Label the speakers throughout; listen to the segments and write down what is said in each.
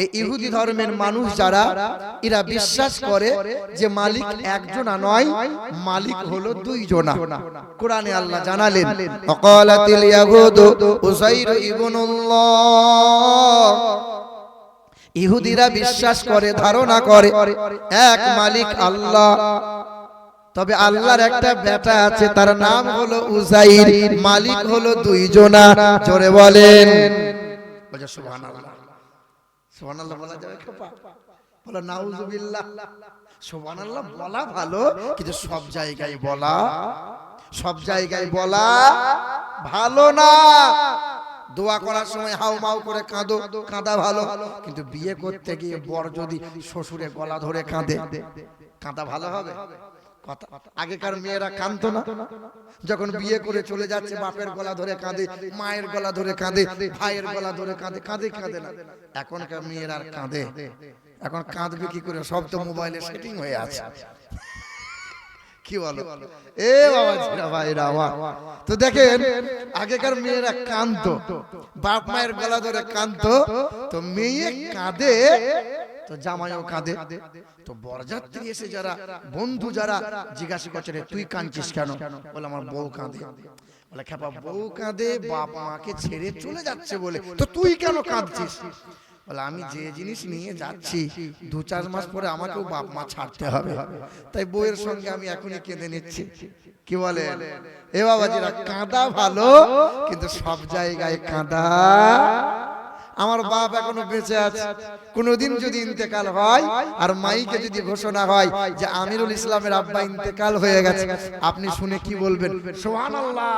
Speaker 1: এই ইহুদি ধর্মের মানুষ যারা এরা বিশ্বাস করে যে মালিক একজনা নয়, মালিক হলো দুইজনা। কোরআনে আল্লাহ জানালেন ওয়াকালাতিল ইয়াহুদু উযাইর ইবনুল্লাহ, ইহুদিরা বিশ্বাস করে, ধারণা করে এক মালিক আল্লাহ, তবে আল্লাহর একটা বেটা আছে তার নাম হলো উযাইর, মালিক হলো দুইজনা। জোরে বলেন সুবহানাল্লাহ। সুবহানাল্লাহ বলা যাবে খোপা? বলো নাউযুবিল্লাহ। সুবহানাল্লাহ বলা ভালো, কিন্তু সব জায়গায় বলা, সব জায়গায় বলা ভালো না। দোয়া করার সময় হাউ মাউ করে কাঁদো, কাঁদা ভালো, কিন্তু বিয়ে করতে গিয়ে বর যদি শ্বশুরে গলা ধরে কাঁদে, কাঁদা ভালো হবে? আগেকার মেয়েরা কাঁদতো না? যখন বিয়ে করে চলে যাচ্ছে বাপের গলা ধরে কাঁদে, মায়ের গলা ধরে কাঁদে, ভাইয়ের গলা ধরে কাঁদে, কাঁদে কাঁদে না? এখনকার মেয়েরা আর কাঁদে? এখন কাঁদবে কি করে? সব তো মোবাইলে সেটিং হয়ে আছে। কি বলো এ বাবা জিরা ভাইরা? তো দেখেন আগেকার মেয়েরা কাঁদতো, বাপ মায়ের গলা ধরে কাঁদতো, তো মেয়ে কাঁদে তো জামাইও কাঁদে। তো বরযাত্রী এসে যারা বন্ধু যারা জিজ্ঞাসা করছে তুই কাঁদছিস কেন? বলে আমার বউ কাঁদে। বলে খেপা বউ কাঁদে বাপ মাকে ছেড়ে চলে যাচ্ছে বলে, তো তুই কেন কাঁদছিস? বলে আমি যে জিনিস নিয়ে যাচ্ছি 2-4 মাস পরে আমাকেও বাপ মা ছাড়তে হবে, তাই বউয়ের সঙ্গে আমি এখনই কেঁদে নিচ্ছি। কি বলে এ বাবাজিরা? কাঁদা ভালো, কিন্তু সব জায়গায় কাঁদা। আমার বাপ এখনো বেঁচে আছে, কোনদিন যদি ইন্তেকাল হয় আর মাইকে যদি ঘোষণা হয় যে আমিরুল ইসলামের আব্বা ইন্তেকাল হয়ে গেছে, আপনি শুনে কি বলবেন? সুবহানাল্লাহ।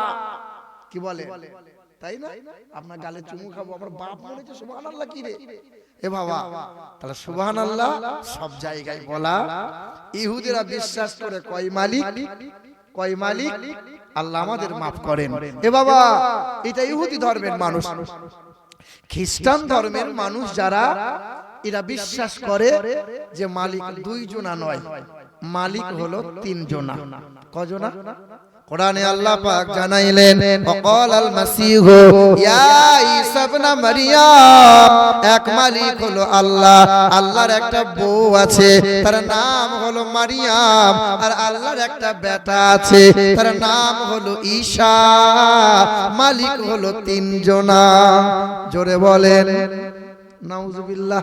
Speaker 1: কি বলে তাই না? আপনার গালে চুমু খাবো, আমার বাপ বলেছে সুবহানাল্লাহ। কি রে এ বাবা? তাহলে সুবহানাল্লাহ সব জায়গায় বলা। ইহুদিরা বিশ্বাস করে কয় মালিক, কয় মালিক? আল্লাহ আমাদের মাফ করেন এ বাবা। এটা ইহুদি ধর্মের মানুষ। খ্রিস্টান ধর্মের মানুষ যারা এরা বিশ্বাস করে যে মালিক দুইজনা নয়, মালিক হলো তিনজনা। কজনা? কোরআনে আল্লাহ পাক জানাইলেন ওয়াকালাল মাসিহু ইয়া ঈসা ইবনে মারইয়াম, এক মালিক হলো আল্লাহ, আল্লাহর একটা বউ আছে তার নাম হলো মারিয়াম, আর আল্লাহর একটা বেটা আছে তার নাম হলো ঈসা, মালিক হলো তিনজনা। জোরে বলেন নাউযুবিল্লাহ।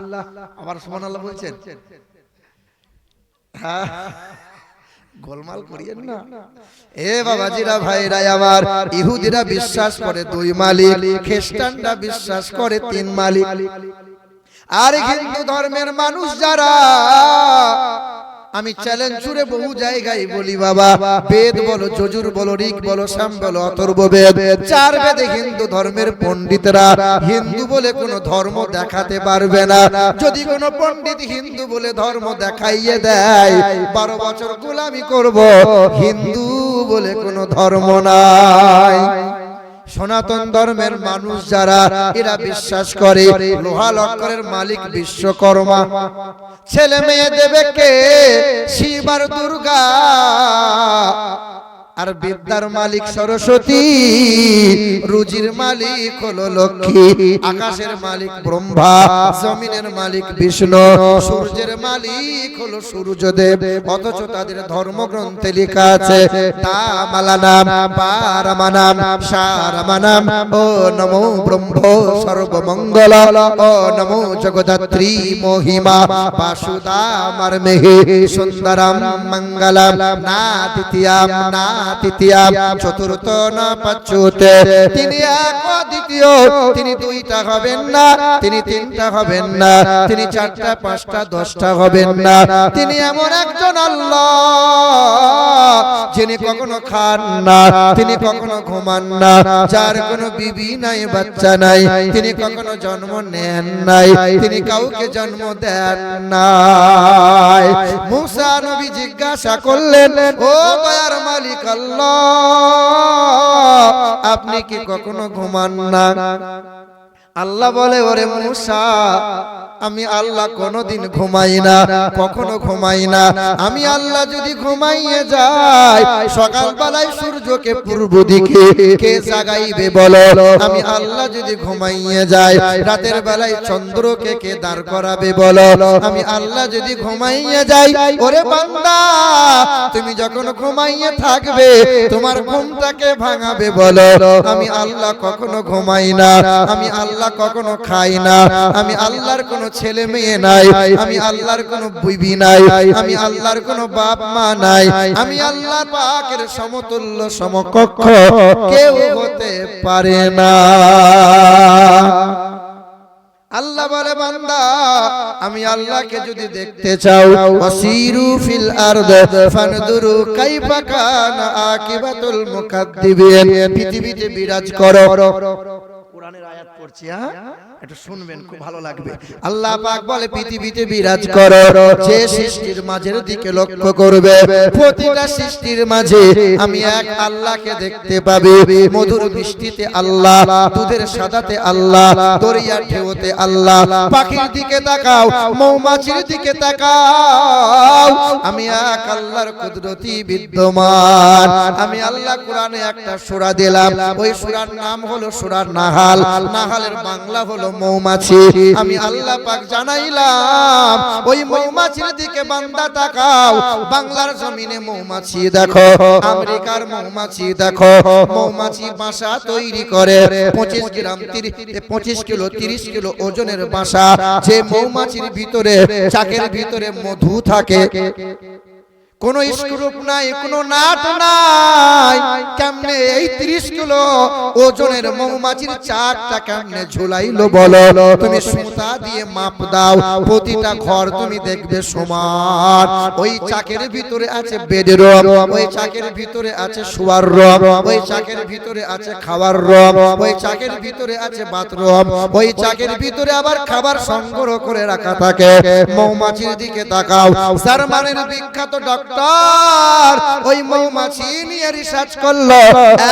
Speaker 1: আবার সুবহানাল্লাহ বলছেন? হ্যাঁ, গোলমাল করিয়েন না এ বাবাজিরা ভাইরা আমার। ইহুদিরা বিশ্বাস করে দুই মালিক, খ্রিস্টানরা বিশ্বাস করে তিন মালিক। আর হিন্দু ধর্মের মানুষ যারা, আমি চ্যালেঞ্জ ছুড়ে বহু জায়গায় বলি বাবা, বেদ বলো, যজুর বলো, ঋগ বলো, সাম বলো, অথর্ব বেদ, 4 বেদে হিন্দু ধর্মের পণ্ডিতরা হিন্দু বলে কোনো ধর্ম দেখাতে পারবে না। যদি কোনো পণ্ডিত হিন্দু বলে ধর্ম দেখাইয়ে দেয়, 12 বছর গোলামি করব, হিন্দু বলে কোনো ধর্ম নাই। সনাতন ধর্মের মানুষ যারা এরা বিশ্বাস করে লোহা লক্করের মালিক বিশ্বকর্মা, ছেলে মেয়ে দেবে কে? শিব আর দুর্গা, আর বিদ্যার মালিক সরস্বতী, রুজির মালিক হলো লক্ষ্মী, আকাশের মালিক ব্রহ্মা, জমিনের মালিক বিষ্ণু, সূর্যের মালিক হলো সূর্যদেব। অথচ তাদের ধর্মগ্রন্থে লেখা আছে তামালানাম পারমানাম সারমানাম ও নমো ব্রহ্ম সর্বমঙ্গল ও নমো জগদ্ধাত্রী মহিমা বাসুদামার মেহে সুন্দরম মঙ্গলম না তৃতীয়াম না তৃতীয়াম চতুর্থ না পঞ্চমতে। তিনি এক দ্বিতীয়, তিনি 2টা হবেন না, তিনি 3টা হবেন না, তিনি 4টা 5টা 10টা হবেন না। তিনি এমন একজন আল্লাহ যিনি কখনো খান না, তিনি কখনো ঘুমান না, যার কোনো বিবি নাই, বাচ্চা নাই, তিনি কখনো জন্ম নেন নাই, তিনি কাউকে জন্ম দেন নাই। মুসা নবী জিজ্ঞাসা করলেন, ও দয়ার মালিক আল্লাহ, আপনি কি কখনো ঘুমান না? আল্লাহ বলে, ওরে মুসা, আমি আল্লাহ কোনোদিন ঘুমাই না, কখনো ঘুমাই না। আমি আল্লাহ যদি ঘুমাইয়ে যাই, সকালবেলায় সূর্যকে পূর্ব দিকে কে জাগাইবে বলো? আমি আল্লাহ যদি ঘুমাইয়ে যাই, রাতের বেলায় চন্দ্রকে কে দাঁড় করাবে বলো? আমি আল্লাহ যদি ঘুমাইয়ে যাই, ওরে বান্দা তুমি যখন ঘুমাইয়ে থাকবে, তোমার ঘুমটাকে ভাঙাবে বলো? আমি আল্লাহ কখনো ঘুমাই না, আমি আল্লাহ কখনো খাই না, আমি আল্লাহর কোনো ছেলে মেয়ে নাই, আমি আল্লাহর কোনো বিবি নাই, আমি আল্লাহর কোনো বাপ মা নাই, আমি আল্লাহ পাকের সমতুল্য সমকক্ষ কেউ হতে পারে না। আল্লাহ বলে বান্দা আমি আল্লাহকে যদি দেখতে চাও, ওয়াসিরু ফিল আরদ ফানদুরু কাইফা কানা আকিবাতুল মুকাদ্দিবিন, পৃথিবীতে বিরাজ করো। কোরআনের আয়াত পড়ছি, একটু শুনবেন, খুব ভালো লাগবে। আল্লাহ পাক বলে পৃথিবীতে বিরাজ করো, যে সৃষ্টির মাঝের দিকে লক্ষ্য করবে, প্রতিটা সৃষ্টির মাঝে আমি এক আল্লাহকে দেখতে পাবে। মধুর বৃষ্টিতে আল্লাহ, দুধের সাদাতে আল্লাহ, দরিয়ার ঢেউতে আল্লাহ, পাখির দিকে তাকাও, মৌমাছির দিকে তাকাও, আমি এক আল্লাহর কুদরতি বিদ্যমান। আমি আল্লাহ কোরআনে একটা সূরা দিলাম, ওই সূরার নাম হলো সূরা নাহাল। নাহালের বাংলা হলো মৌমাছি। আমি আল্লাহ পাক জানাইলাম ওই মৌমাছির দিকে বান্দা তাকাও। বাংলার জমিনে মৌমাছি দেখো, আমেরিকার মৌমাছি দেখো, মৌমাছি বাসা তৈরি করে 25 গ্রাম 25 কিলো 30 কিলো ওজনের বাসা। যে মৌমাছির ভিতরে, চাকের ভিতরে মধু থাকে, কোন স্ক্রুপ নাই, কোন নাট নাই, কেমনে এই 30 কিলো ওজনের মৌমাছির চাকটা কেমনে ঝুলাইলো বলো? তুমি সুতা দিয়ে মাপ দাও, প্রতিটা ঘর তুমি দেখবে সমান। ওই চাকের ভিতরে আছে বেডের রুম, ওই চাকের ভিতরে আছে শোয়ার রুম, ওই চাকের ভিতরে আছে খাওয়ার রুম, ওই চাকের ভিতরে আছে বাথরুম, ওই চাকের ভিতরে আবার খাবার সংগ্রহ করে রাখা থাকে। মৌমাছির দিকে তাকাও। জার্মানির বিখ্যাত ডক্টর ওই মৌমাছি নিয়ে রিসার্চ করলো,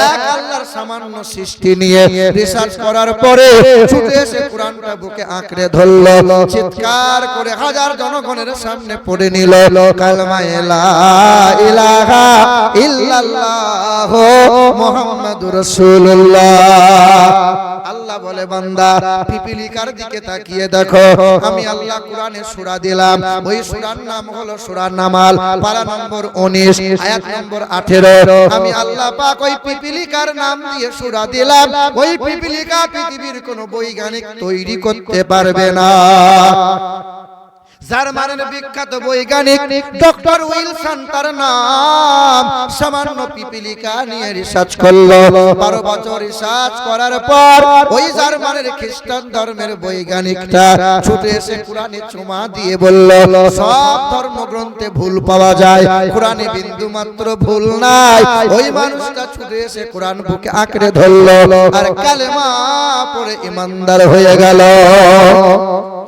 Speaker 1: এক আল্লাহর সামান্য সৃষ্টি নিয়ে রিসার্চ করার পরে ছুটে এসে কোরআনটা বুকে আঁকড়ে ধরলো, চিৎকার করে হাজার জনগণের সামনে পড়ে নিল কালেমা লা ইলাহা ইল্লাল্লাহ মুহাম্মাদুর রাসূলুল্লাহ। আল্লাহ বলে বান্দা পিপিলিকার দিকে তাকিয়ে দেখো, আমি আল্লাহ কোরআনে সূরা দিলাম, ওই সূরার নাম হলো সূরা নামাল, পারা নম্বর 19 আয়াত নম্বর 18। আমি আল্লাহ পাক ওই পিপিলিকার নাম দিয়ে সূরা দিলাম। ওই পিপিলিকা পৃথিবীর কোনো বৈজ্ঞানিক তৈরি করতে পারবে না। জার্মানের বিখ্যাত বৈজ্ঞানিক ডক্টর উইলসন, তার নাম, সামান্য পিপিলিকা নিয়ে রিসার্চ করলো। 12 বছর রিসার্চ করার পর ওই জার্মানের খ্রিস্টান ধর্মের বৈজ্ঞানিকটা ছুটে এসে কোরআনে চুমা দিয়ে বলল, সব ধর্মগ্রন্থে ভুল পাওয়া যায়, কোরআনে বিন্দু মাত্র ভুল নাই। ওই মানুষটা ছুটে এসে কোরআন বুকে আঁকড়ে ধরলো আর কালেমা পড়ে ঈমানদার হয়ে গেল।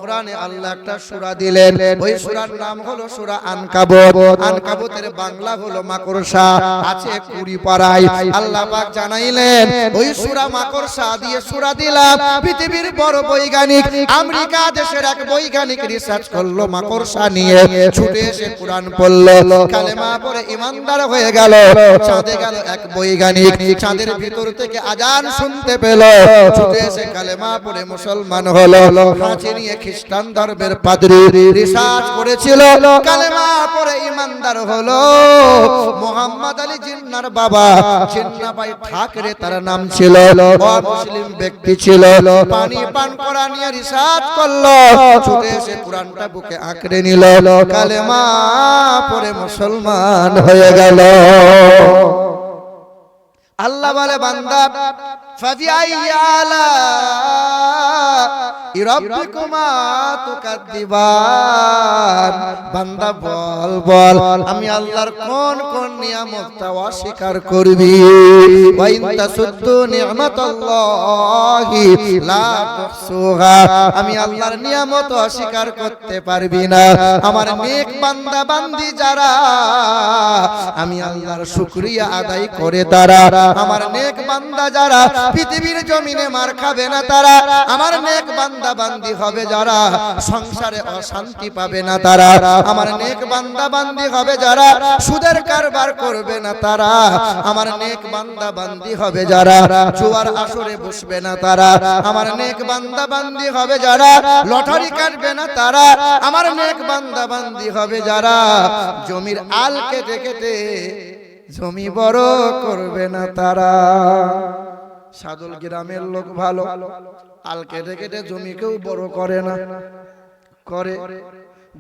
Speaker 1: কোরআনে আল্লাহ একটা সূরা দিলেন, ওই সূরার নাম হলো সূরা আনকাবুত। আনকাবুতের বাংলা হলো মাকড়সা, আছে 20 পারায়। আল্লাহ পাক জানাইলেন ওই সূরা মাকড়সা দিয়ে সূরা দিলাম। পৃথিবীর বড় বৈজ্ঞানিক, আমেরিকা দেশের এক বৈজ্ঞানিক রিসার্চ করলো মাকড়সা নিয়ে, ছুটে এসে কোরআন পড়লো, কালেমা পড়ে ঈমানদার হয়ে গেল। চাঁদে গেল এক বৈজ্ঞানিক, চাঁদের ভিতর থেকে আজান শুনতে পেল, ছুটে এসে কালেমা পড়ে মুসলমান হলো। হাঁচি নিয়ে খ্রিস্টান ধর্মের পাদ্রী রিসার্চ করেছিল, কালেমা পড়ে ঈমানদার হলো। মোহাম্মদ আলী জিন্নার বাবা, জিন্না ভাই ঠাকরে তার নাম ছিল, মুসলিম ব্যক্তি ছিল, পানি পান করা নিয়ে রিসার্চ করলো, ছুটে এসে কোরআনটা বুকে আঁকড়ে নিল, কালেমা পড়ে মুসলমান হয়ে গেল। আল্লাহ বলে বান্দা ফাবিআই আলাই রাব্বিকুমা তুকাদ্দিবান, বান্দা বল বল আমি আল্লাহর কোন কোন নিয়ামতটা অস্বীকার করবি? ওয়া ইন তাসুদ্দু নি'মাতাল্লাহি লা তুহসুহা, আমি আল্লাহর নিয়ামত অস্বীকার করতে পারবি না। আমার নেক বান্দা বান্দি যারা আমি আল্লাহর শুকরিয়া আদায় করে তারা, আমার নেক বান্দা যারা পৃথিবীর জমিনে মার খাবে না তারা, আমার নেক বান্দা বান্দা বান্দি হবে যারা, সংসারে অশান্তি পাবে না তারা। আমার নেক বান্দা বান্দি হবে যারা, সুদের কারবার করবে না তারা। আমার নেক বান্দা বান্দি হবে যারা, জুয়ার আসরে বসবে না তারা। আমার নেক বান্দা বান্দি হবে যারা, লটারি কাটবে না তারা। আমার নেক বান্দা বান্দি হবে যারা, জমির আল কেটে কেটে জমি বড় করবে না তারা। সাদুল গ্রামের লোক ভালো, আল কেটে কেটে জমি কেউ বড় করে না, করে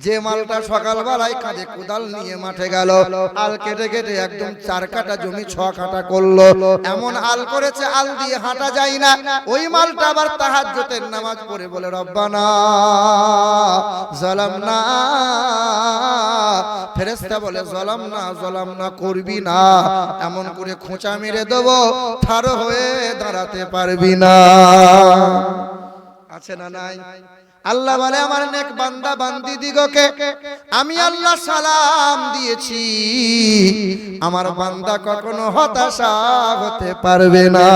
Speaker 1: যে মালটা সকালবেলায় কাঁধে কোদাল নিয়ে মাঠে গেল, আল কেটে কেটে একদম 4 কাঠা জমি 6 কাঠা করলো, এমন আল করেছে আল দিয়ে হাঁটা যায় না। ওই মালটা আবার তাহাজ্জুদের নামাজ পড়ে বলে রব্বানা জালামনা, ফেরেশতা বলে জালামনা করবি না, এমন করে খোঁচা মেরে দেবো, ঠাড় হয়ে দাঁড়াতে পারবি না। আছে না নাই? আল্লাহ বলে আমার নেক বান্দা বান্দি দিগকে আমি আল্লাহ সালাম দিয়েছি, আমার বান্দা কখনো হতাশা হতে পারবে না।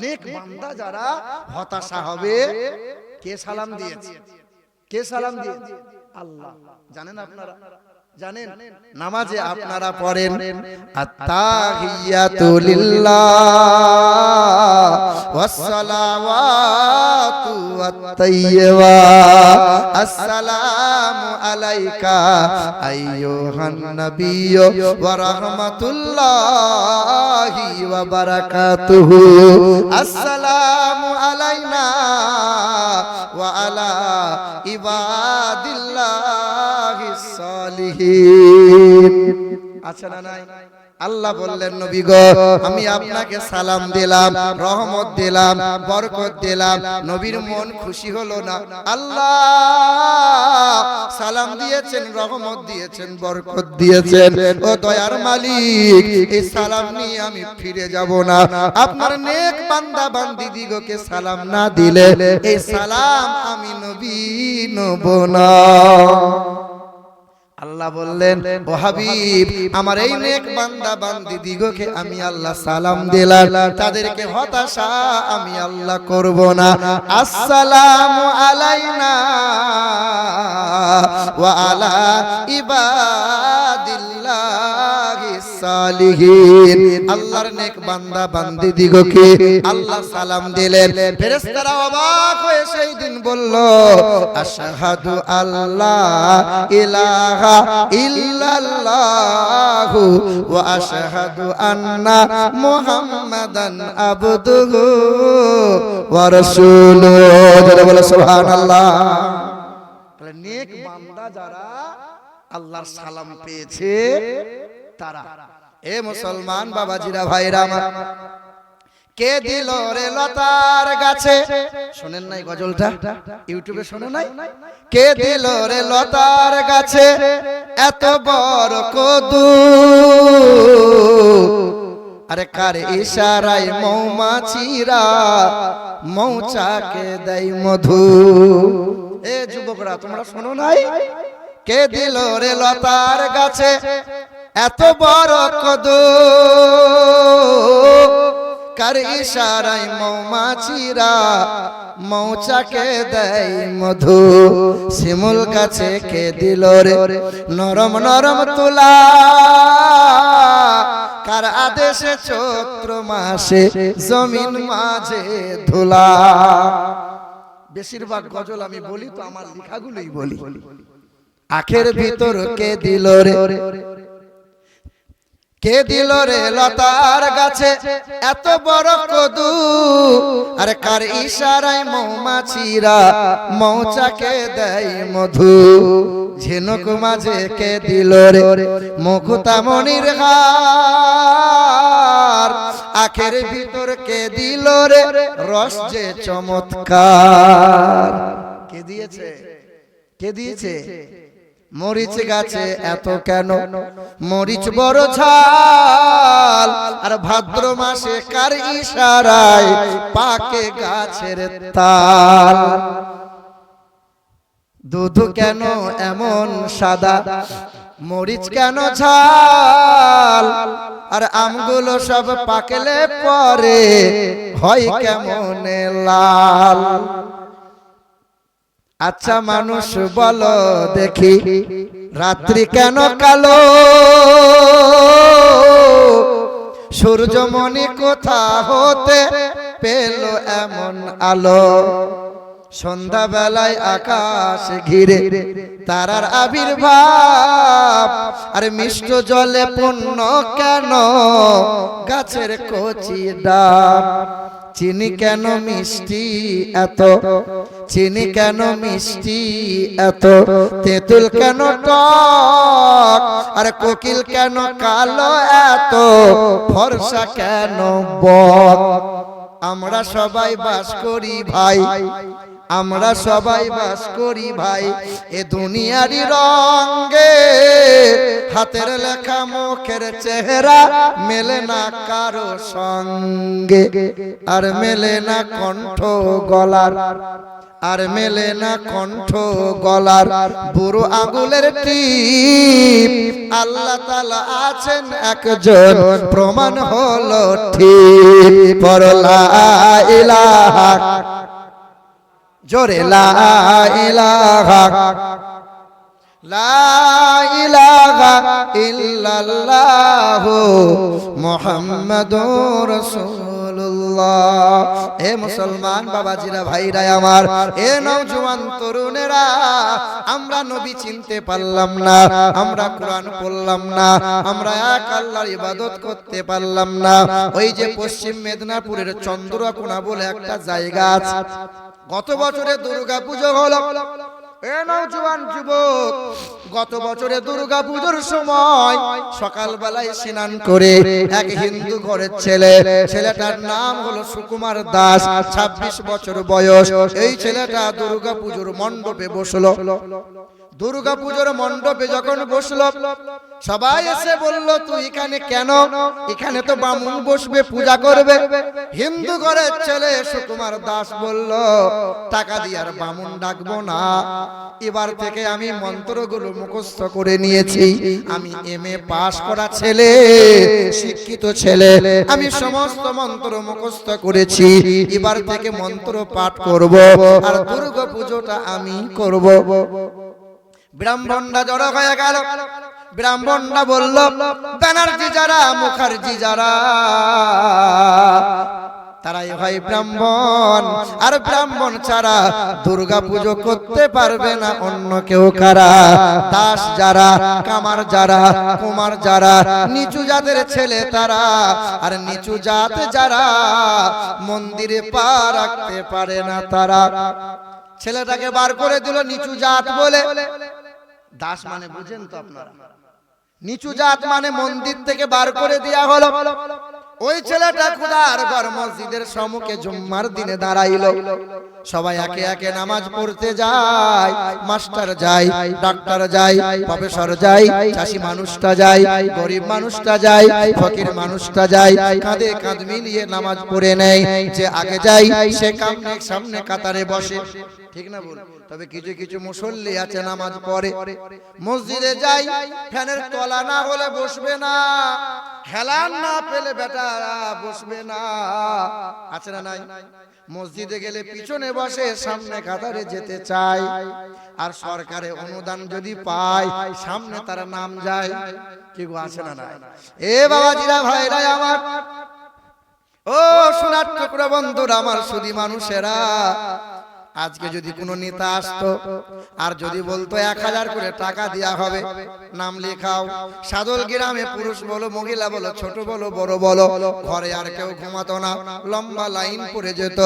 Speaker 1: নেক বান্দা যারা হতাশা হবে, কে সালাম দিয়েছে? কে সালাম দিয়েছে? আল্লাহ। জানেন আপনারা? জানেন নামাজে আপনারা পড়েন আত্তাহিয়াতু লিল্লাহ ওয়াস সালাওয়াতু ওয়াত-তাইয়্যিবা, আসসালামু আলাইকা আইয়ুহান নাবিয়্যু ওয়া রাহমাতুল্লাহি ওয়া বারাকাতুহু, আসসালামু আলাইনা ওয়া আলা ইবাদিল্লাহিস সালিহিন। আছে না নাই? আল্লাহ বললেন নবী গো আমি আপনাকে সালাম দিলাম, রহমত দিলাম, বরকত দিলাম। নবীর মন খুশি হলো না? আল্লাহ সালাম দিয়েছেন, রহমত দিয়েছেন, বরকত দিয়েছেন, ও দয়ার মালিক এই সালাম নিয়ে আমি ফিরে যাব না। আপনার নেক বান্দা বান্দি দিগকে সালাম না দিলে এই সালাম আমি নবী নেব না। আল্লাহ বললেন ও হাবিব আমার এই নেক বান্দা বান্দি দিগকে আমি আল্লাহ সালাম দিলাম, তাদেরকে হতাশা আমি আল্লাহ করব না। আসসালামু আলাইনা ওয়া আলা ইবাদিল্লাহিস সালিহিন। আল্লাহর নেক বান্দা বান্দি দিগকে আল্লাহ সালাম দিলেন। ফেরেশতারা অবাক হয়ে সেই দিন বলল আশহাদু আল্লা ইলাহা ইল্লাল্লাহু ওয়া আশহাদু আন্না মুহাম্মাদান আবদুহু ওয়া রাসূলুহু। বলে সুবহানাল্লাহ। তাহলে নেক বান্দা যারা আল্লাহর সালাম পেয়েছে তারা। এ মুসলমান বাবাজিরা ভাইরা আমার, কে দিল রে লতার গাছে, শোনেন নাই গজলটা? ইউটিউবে শোনেন নাই? কে দিল রে লতার গাছে এত বড় কদু, আরে কার ইশারায় মৌমাছিরা মৌচাকে দেয় মধু। এ যুবকরা তোমরা শোনো নাই? কে দিল রে লতার গাছে এত বড় কদু, কার ইশারায় মৌমাছিরা মৌচাকে দেয় মধু। শিমুল গাছে কে দিল রে নরম নরম তুলা, কার আদেশে চৈত্র মাসে জমিন মাঝে ধুলা। বেশিরভাগ গজল আমি বলি তো আমার লেখাগুলোই বলি। আখের ভিতর কে দিল রে, কে দিল রে লতার গাছে এত বড় কদু, আর কার ইশারায় মৌমাছিরা মৌচাকে দেয় মধু। ঝিনুক মাঝে কে দিল রে মুকুতামণির হার, আখের ভিতর কে দিল রে রস যে চমৎকার। কে দিয়েছে? কে দিয়েছে? মরিচ গাছে এত কেন মরিচ বড় ঝাল, আর ভাদ্র মাসে কার ইশারায় পাকে গাছের তাল। দুধ কেন এমন সাদা, মরিচ কেন ঝাল, আর আমগুলো সব পাকলে পরে হয় কেমন লাল। আচ্ছা মানুষ বলো দেখি, রাত্রি কেন কালো? সূর্যমণি কোথা হতে পেল এমন আলো? সন্ধ্যা বেলায় আকাশ ঘিরে তারার আবির্ভাব, আর মিষ্ট জলে পূর্ণ কেন গাছের কচি ডাব? চিনি কেন মিষ্টি এত, চিনি কেন মিষ্টি এত, তেঁতুল কেন টক, আর কোকিল কেন কালো এত, ফর্সা কেন বক? আমরা সবাই বাস করি ভাই, আমরা সবাই বাস করি ভাই এ দুনিয়ারই রঙে। হাতের লেখা মুখের চেহারা মেলে না কারো সঙ্গে, আর মেলে না কণ্ঠ গলার, আর মেলে না কণ্ঠ গলার বুড়ো আঙুলের টিপ। আল্লাহ তাআলা আছেন একজন, প্রমাণ হলো ঠিক। পড়ো লা ইলাহা, জোরে লা ইলাহা, লা ইলাহা ইল্লাল্লাহু মুহাম্মাদুর রাসূলুল্লাহ। হে মুসলমান বাবাজিরা, ভাইরা আমার, এ নওজোয়ান তরুণেরা, আমরা নবী চিনতে পারলাম না, আমরা কোরআন পড়লাম না, আমরা এক আল্লাহর ইবাদত করতে পারলাম না। ওই যে পশ্চিম মেদিনীপুরের চন্দ্রকোনা বলে একটা জায়গা আছে, গত বছরে দুর্গা পুজো হলো। এ নওজোয়ান যুবক, গত বছরে দুর্গা পুজোর সময় সকালবেলায় স্নান করে এক হিন্দু ঘরের ছেলে, ছেলেটার নাম হলো সুকুমার দাস, 26 বছর বয়স। এই ছেলেটা দুর্গা পুজোর মণ্ডপে বসলো। দুর্গা পুজোর মণ্ডপে যখন বসলো, সবাই এসে বলল তুই এখানে কেন? এখানে তো বামুন বসবে, পূজা করবে। হিন্দু ঘরের ছেলে সুকুমার দাস বলল, টাকা দিয়ে আর বামুন ডাকবো না, এবার থেকে আমি মন্ত্রগুলো মুখস্থ করে নিয়েছি। আমি এমএ পাস করা ছেলে, শিক্ষিত ছেলে, আমি সমস্ত মন্ত্র মুখস্থ করেছি। এবার থেকে মন্ত্র পাঠ করব, আর দুর্গা পুজোটা আমি করব। ব্রাহ্মণরা জড়ো হয়ে গেল। ব্রাহ্মণরা বলল, ব্যানার্জি যারা, মুখার্জি যারা, তারাই হয় ব্রাহ্মণ, আর ব্রাহ্মণ ছাড়া দুর্গা পুজো করতে পারবে না অন্য কেউ। কারা? দাস যারা, কামার যারা, কুমার যারা, নিচু জাতের ছেলে তারা, আর নিচু জাত যারা মন্দিরে পা রাখতে পারে না তারা। ছেলেটাকে বার করে দিল নিচু জাত বলে। দাস মানে বুঝেন তো আপনারা, নিচু জাত মানে মন্দির থেকে বার করে দেয়া হলো। ওই ছেলেটা খোদার ঘর মসজিদের সম্মুখে জুম্মার দিনে দাঁড়াইলো। সবাই একে একে নামাজ পড়তে যায়, মাস্টার যায়, ডাক্তার যায়, প্রফেসর যায়, চাষি মানুষটা যায়, গরিব মানুষটা যায়, ফকির মানুষটা যায়, কাঁধে কাঁধ মিলিয়ে নামাজ পড়ে নেয়। যে আগে যায় সে সামনে কাতারে বসে, ঠিক না বল? তবে কিছু কিছু মুসল্লি আছে নামাজ পড়ে, মসজিদে যাই, ফ্যানের তলা না হলে বসবে না, হেলান না পেলে বেটারা বসবে না, আছে না নাই? মসজিদে গেলে পিছনে বসে, সামনে কাতারে যেতে চায়। আর সরকারে অনুদান যদি পায়, সামনে তার নাম যায়। কি গো, আছে না নাই? এ বাবাজিরা, ভাইরা আমার, ও সোনার টুকরা বন্ধুরা আমার, সুধী মানুষেরা, আজকে যদি কোনো নেতা আসতো আর যদি বলতো 1000 করে টাকা দেয়া হবে, নাম লেখাও, সাদল গ্রামে পুরুষ বলো, মহিলা বলো, ছোট বলো, বড় বলো, ঘরে আর কেউ ঘুমাতো না, লম্বা লাইন পড়ে যেত।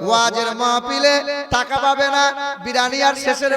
Speaker 1: ওয়াজের মাহফিলে টাকা পাবে না, বিরিয়ানি আর শেষের